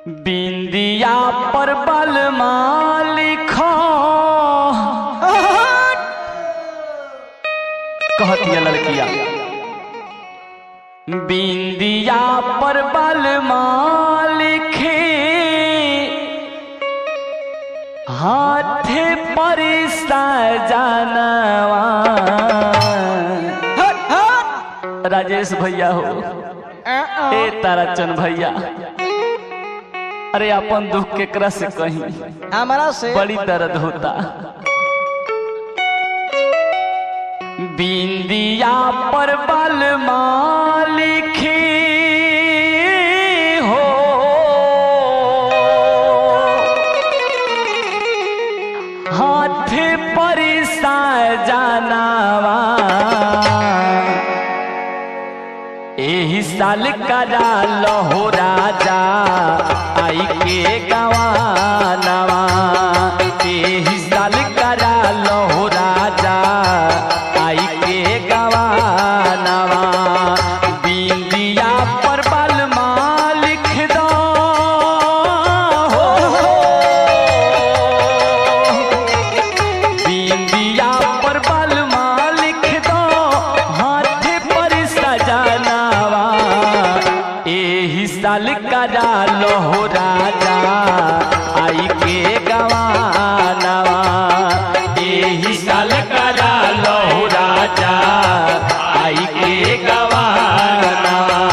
बिंदिया पर बलमा लिखो कहती है लड़किया। बिंदिया पर बलमा लिखे हाथे पर सजनवा। राजेश भैया हो ए ताराचंद भैया, अरे अपन दुख केकरा से कहीं, हमारा से बड़ी दर्द होता। बिंदिया पर बलमा लिखी हो हाथ पर सजनवा। एही साल करा लहो राजा आई के गवानवा। एही साल करा लहो राजा आई के गवानवा। बिंदिया पर बलमा लिख दो बिंदिया पर बलमा लिख दो हाथ पर सजनवा। एही साल करा लहो राजा आई के गवानवा। एही साल करा लहो राजा आई के गवानवा।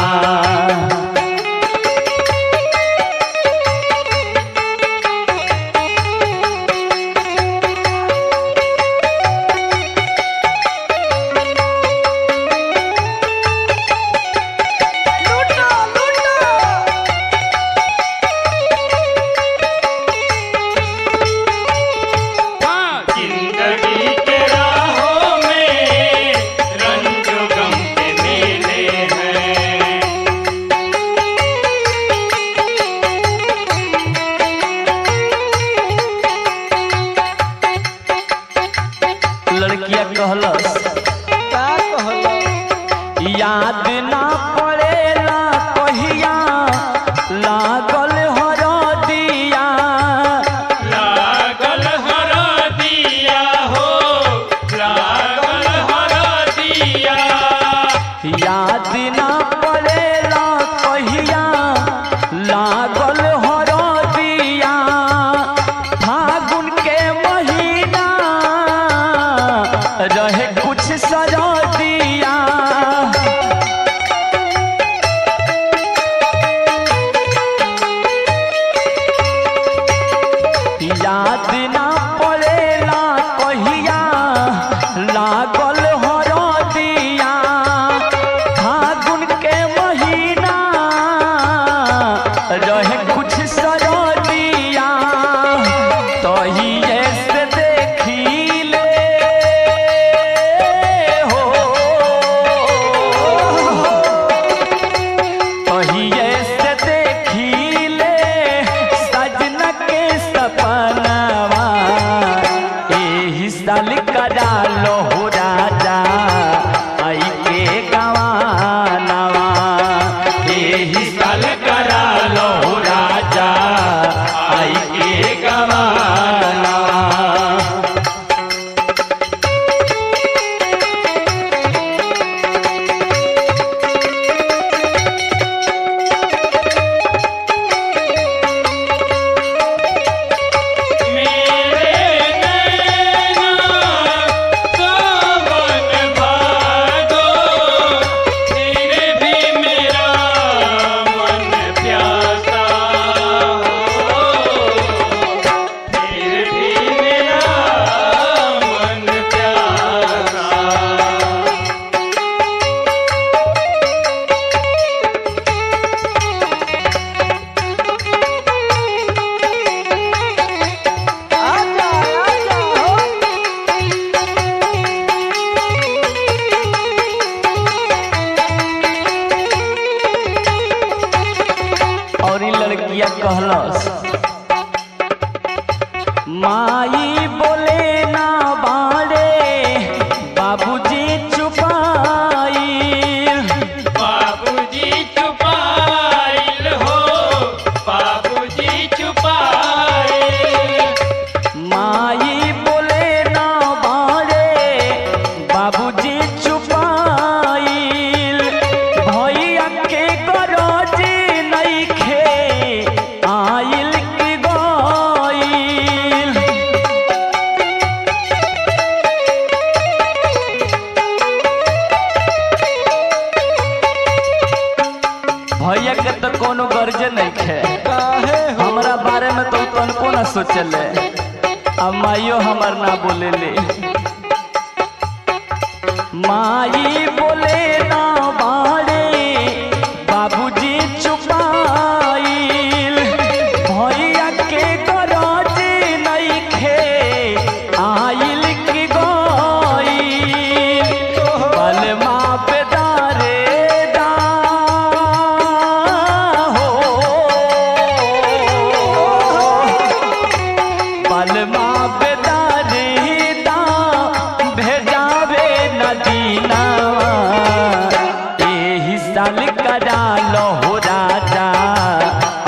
लड़किया कहलस का कहलो याद ना पड़ेला कहिया लागल हरदिया। लागल हरदिया हो लागल हरदिया। याद ना पड़ेला कहिया लागल हरदिया। फागुन के महीना रहे कुछ सरदिया। याद ना पड़ेला कहिया लागल हरदिया। फागुन के महीना रहे कुछ सरदिया। तहिए से देखिले हो तहिए से देखिले सजन के सपनवा। एही साल करा लहो राजा आई के गवानवा। एही साल करा लहो राजा आई के गवानवा। मेरे नैना सावन भादो तेरे भी मेरा मन प्यासा हो। तेरे भी मेरा मन प्यासा। आजा आजा हो और ई लड़किया कहलस माई बोले ना बाड़े बाबूजी चुपाई। बाबूजी चुपाइल हो बाबूजी कोनो गर्जे नहीं खे। काहे हो हमरा बारे में तो तनको ना सोचले, अब माइयो हमार ना बोले ले। माई बोले ना बाड़े बाबूजी चुपाइल, भैया के गरज नहीं खे आइल की गइल। बलमा पे दारे दा हो, बलमा पे दारे दा भेजावे नदीना। एही साल करा लो राजा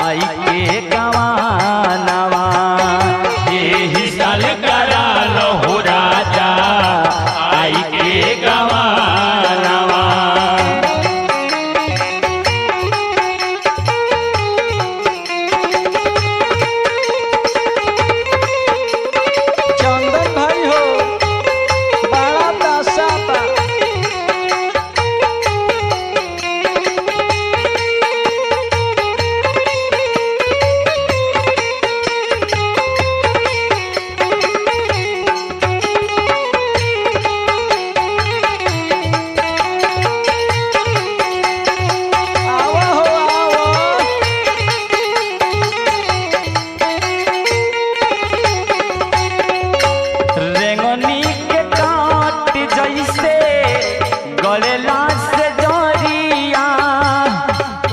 आई के गवानवा, एही साल करा लो राजा आई के गवानवा। चंदन भाई हो बड़ा दशा बा। आवा हो आवा रेंगनी के काट जैसे गलेला से जरिया,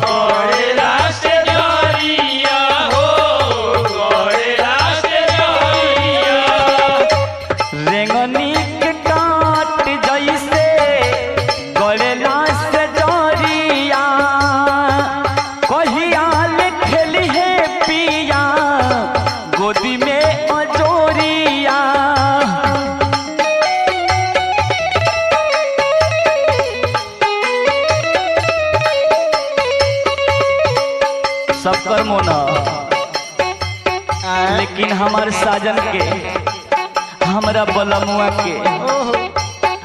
गौरेला से जरिया हो, गौरेला से जरिया। रेंगनी के काट जैसे गलेला से जरिया। कहियाल खेली है पिया गोदी में अजोरिया। सबकर मोना, आए। लेकिन हमार साजन के, हमरा बलमुआ के, ओहो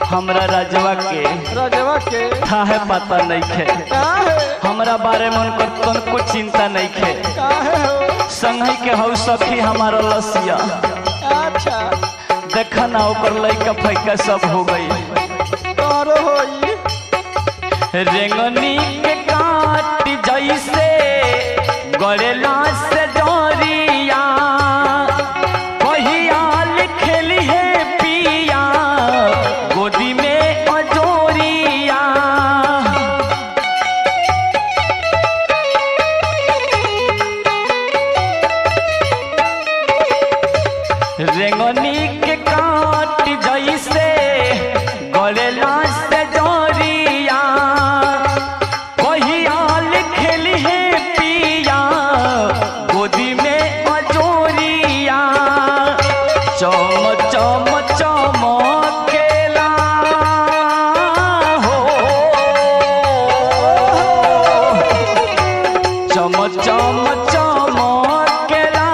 हमरा राजवा के रजवा के थाहे पता नहीं खे। काहे हमरा बारे में उनकर तनको चिंता नहीं खे। काहे हो संगही के हौ सखी हमारा लसिया, अच्छा देखा ना ओकर लइका फैका सब हो गई। तोरो होई रेंगनी के काट जैसे गलेला से जरिया। कहियाल खेली है पिया गोदी में अजोरिया। रेंगनी के काट जैसे गलेला से जरिया। कहियाल खेली है पिया गोदी में अजोरिया। चम चम चमकेला हो, चम चम चमकेला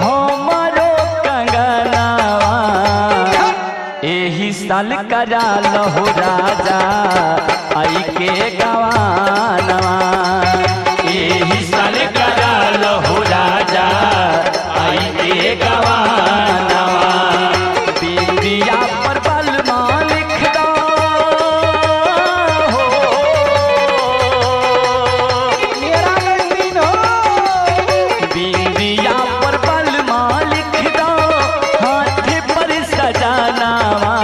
हमरो कंगनवा। एही साल करा लहु राजा आई के गवानवा। एही साल करा लहु राजा आई के गवानवा। बिंदिया पर बलमा लिख दो हो, मेरा दिन हो बिंदिया पर बलमा लिख दो हाथ पर सजानावा।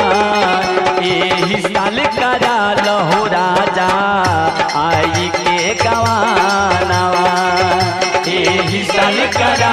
एही साल करा लहु राजा आई के गवानवा। एही साल करा